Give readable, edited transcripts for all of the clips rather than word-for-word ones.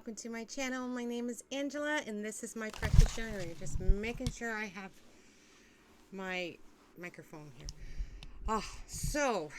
welcome to my channel. My name is Angela and this is my precious yarn. Just making sure I have my microphone here. So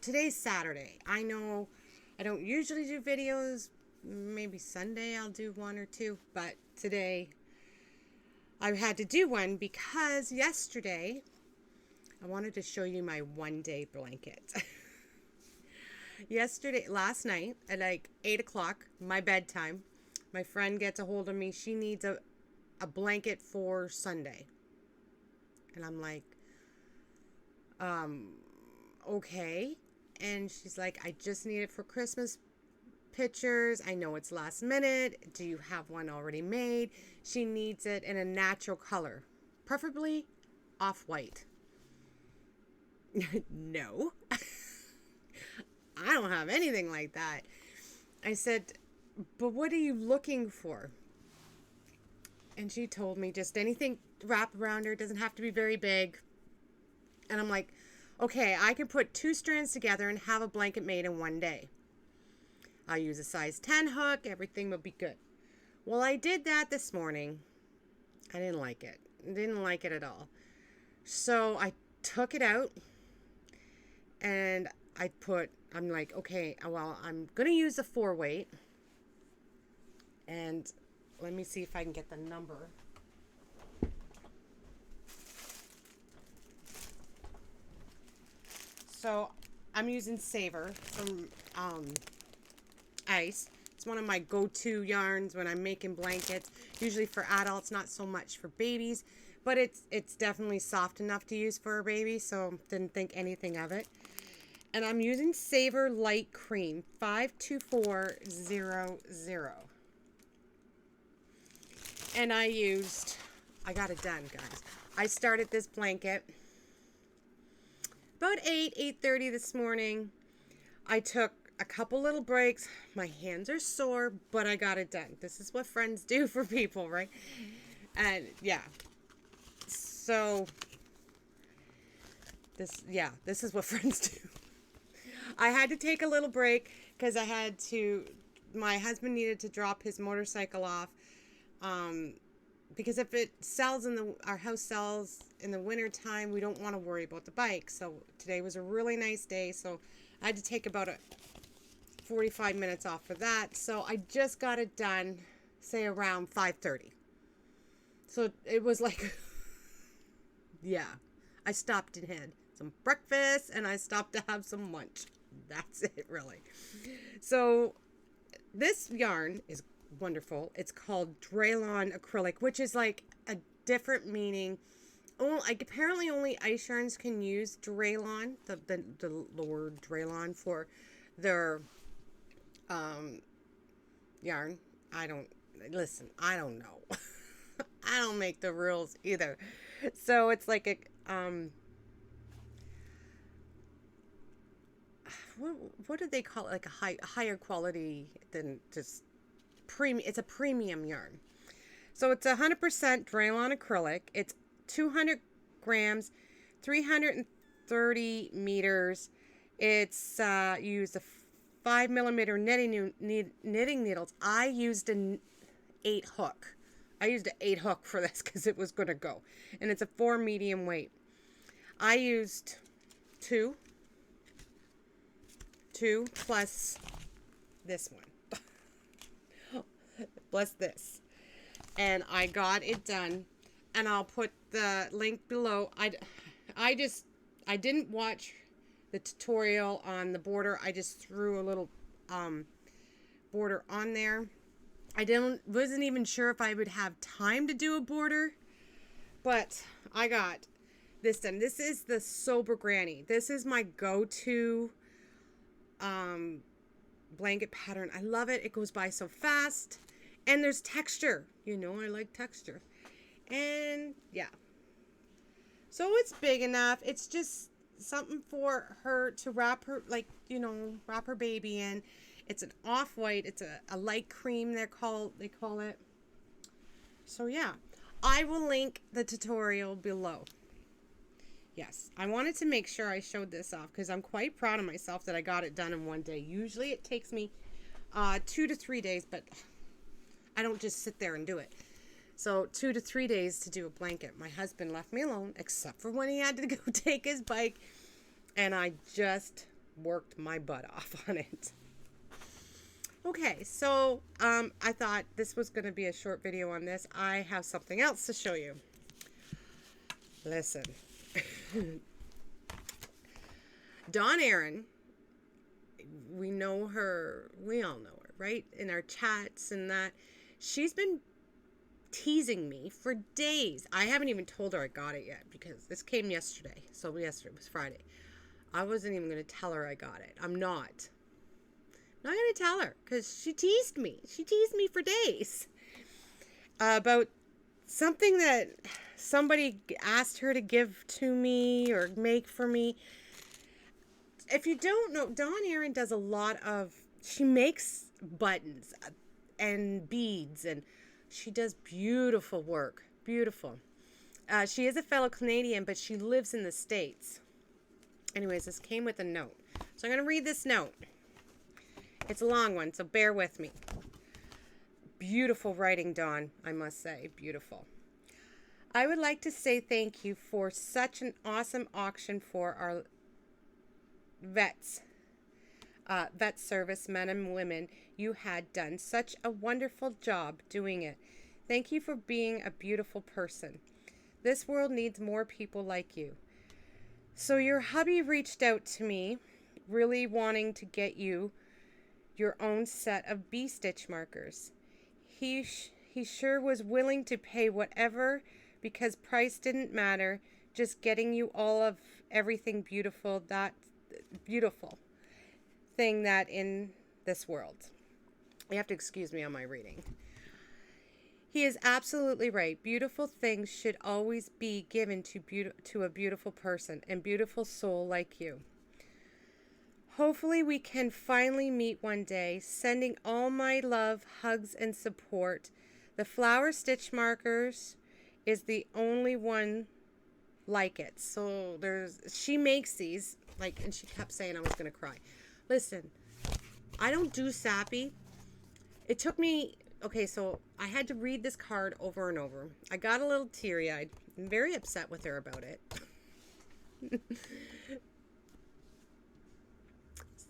today's Saturday. I know I don't usually do videos. Maybe Sunday I'll do one or two, but today I had to do one because yesterday I wanted to show you my one-day blanket. Last night at like 8 o'clock, my bedtime, my friend gets a hold of me. She needs a blanket for Sunday. And I'm like, okay. And she's like, I just need it for Christmas pictures. I know it's last minute. Do you have one already made? She needs it in a natural color, preferably off-white. No. I don't have anything like that. I said, but what are you looking for? And she told me just anything wrapped around her. Doesn't have to be very big. And I'm like, okay, I can put 2 strands together and have a blanket made in one day. I'll use a size 10 hook. Everything will be good. Well, I did that this morning. I didn't like it. Didn't like it at all. So I took it out and I'm like, okay, well, I'm going to use a 4-weight. And let me see if I can get the number. So I'm using Savor from Ice. It's one of my go-to yarns when I'm making blankets. Usually for adults, not so much for babies. But it's definitely soft enough to use for a baby, so didn't think anything of it. And I'm using Savor Light Cream 52400. And I got it done, guys. I started this blanket about 8:30 this morning. I took a couple little breaks. My hands are sore, but I got it done. This is what friends do for people, right? And yeah. So this is what friends do. I had to take a little break because my husband needed to drop his motorcycle off. Because if our house sells in the winter time, we don't want to worry about the bike. So today was a really nice day. So I had to take about 45 minutes off for that. So I just got it done, say around 5:30. So it was like, yeah, I stopped and had some breakfast and I stopped to have some lunch. That's it, really. So this yarn is wonderful. It's called Draylon Acrylic, which is like a different meaning. Apparently only ice yarns can use Draylon, the word Draylon for their yarn. I don't know. I don't make the rules either. So it's like a what do they call it? Like a higher quality than just premium. It's a premium yarn. So it's 100% Draylon acrylic. It's 200 grams, 330 meters. It's you use the 5mm knitting needles. I used an 8 hook. I used an 8 hook for this because it was going to go. And it's a 4 medium weight. I used 2 plus this one. Plus this. And I got it done. And I'll put the link below. I didn't watch the tutorial on the border. I just threw a little border on there. Wasn't even sure if I would have time to do a border, but I got this done. This is the Sober Granny. This is my go-to blanket pattern. I love it. It goes by so fast, and there's texture. You know, I like texture, and yeah. So it's big enough. It's just something for her to wrap her, wrap her baby in. It's an off-white. It's a light cream, they call it. So yeah, I will link the tutorial below. Yes, I wanted to make sure I showed this off because I'm quite proud of myself that I got it done in one day. Usually it takes me 2 to 3 days, but I don't just sit there and do it. So 2 to 3 days to do a blanket. My husband left me alone, except for when he had to go take his bike. And I just worked my butt off on it. Okay, so I thought this was going to be a short video on this. I have something else to show you. Listen. Donean, we know her, we all know her, right? In our chats and that. She's been teasing me for days. I haven't even told her I got it yet because this came yesterday. So yesterday was Friday. I wasn't even going to tell her I got it. I'm not going to tell her because she teased me. She teased me for days about something that somebody asked her to give to me or make for me. If you don't know, Donean does a lot of, she makes buttons and beads, and she does beautiful work. Beautiful. She is a fellow Canadian, but she lives in the States. Anyways, this came with a note. So I'm going to read this note. It's a long one, so bear with me. Beautiful writing, Dawn, I must say. Beautiful. I would like to say thank you for such an awesome auction for our vets. Vet service men and women. You had done such a wonderful job doing it. Thank you for being a beautiful person. This world needs more people like you. So your hubby reached out to me, really wanting to get you your own set of bee stitch markers. He sure was willing to pay whatever because price didn't matter, just getting you all of everything beautiful, that beautiful thing that in this world. You have to excuse me on my reading. He is absolutely right. Beautiful things should always be given to a beautiful person and beautiful soul like you. Hopefully we can finally meet one day. Sending all my love, hugs, and support. The flower stitch markers is the only one like it. So she makes these, like, and she kept saying I was going to cry. Listen, I don't do sappy. It took me, okay, so I had to read this card over and over. I got a little teary-eyed. I'm very upset with her about it.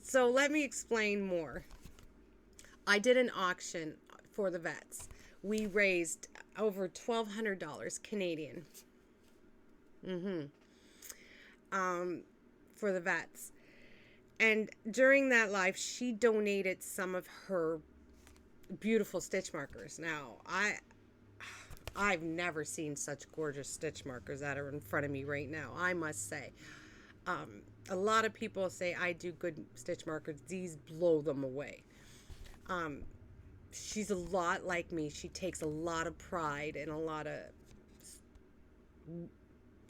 So let me explain more. I did an auction for the vets. We raised over $1,200 Canadian. For the vets. And during that live, she donated some of her beautiful stitch markers. Now, I've never seen such gorgeous stitch markers that are in front of me right now, I must say. A lot of people say I do good stitch markers. These blow them away. She's a lot like me. She takes a lot of pride and a lot of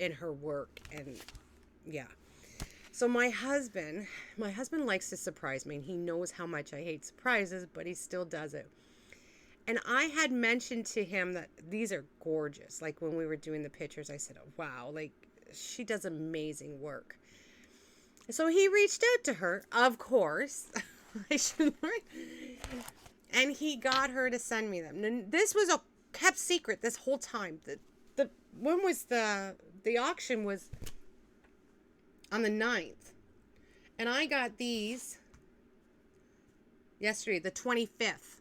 in her work, and yeah. So my husband likes to surprise me, and he knows how much I hate surprises, but he still does it. And I had mentioned to him that these are gorgeous. Like when we were doing the pictures, I said, oh, wow, like she does amazing work. So he reached out to her, of course. I should learn. And he got her to send me them. And this was a kept secret this whole time. When was the auction was on the 9th. And I got these yesterday, the 25th.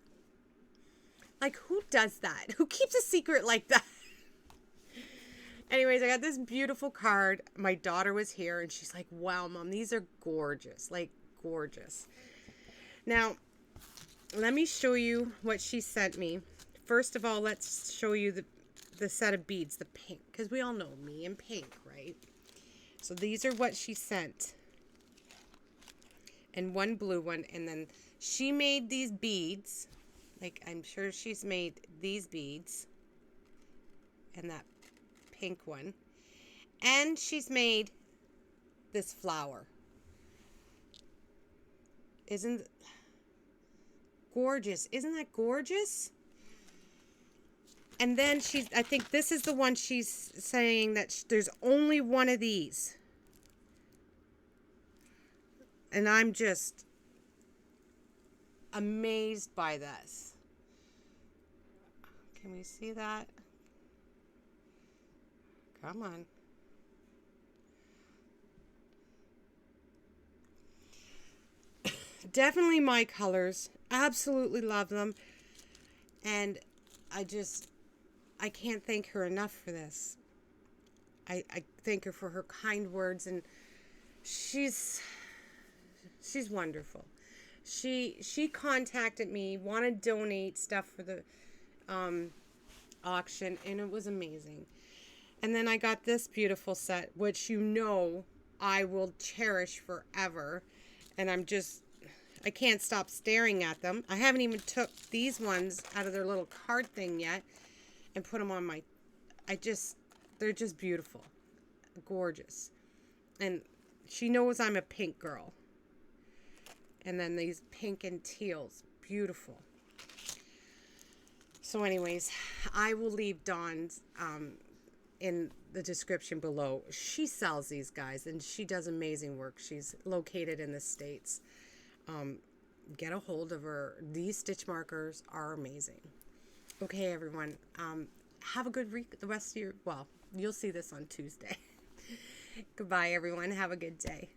Like, who does that? Who keeps a secret like that? Anyways, I got this beautiful card. My daughter was here, and she's like, wow, Mom, these are gorgeous. Like, gorgeous. Now, let me show you what she sent me. First of all, let's show you the set of beads, the pink. Because we all know me and pink, right? So these are what she sent. And one blue one. And then she made these beads. Like, I'm sure she's made these beads. And that pink one. And she's made this flower. Isn't gorgeous? Isn't that gorgeous? And then I think this is the one she's saying that there's only one of these. And I'm just amazed by this. Can we see that? Come on. Definitely my colors. Absolutely love them. And I can't thank her enough for this. I thank her for her kind words, and she's wonderful. She contacted me, wanted to donate stuff for the auction, and it was amazing. And then I got this beautiful set, which I will cherish forever. And I can't stop staring at them. I haven't even took these ones out of their little card thing yet and put them on they're just beautiful. Gorgeous. And she knows I'm a pink girl. And then these pink and teals. Beautiful. So anyways, I will leave Dawn's in the description below. She sells these guys, and she does amazing work. She's located in the States. Get a hold of her. These stitch markers are amazing. Okay, everyone. Have a good week. The rest of you'll see this on Tuesday. Goodbye, everyone. Have a good day.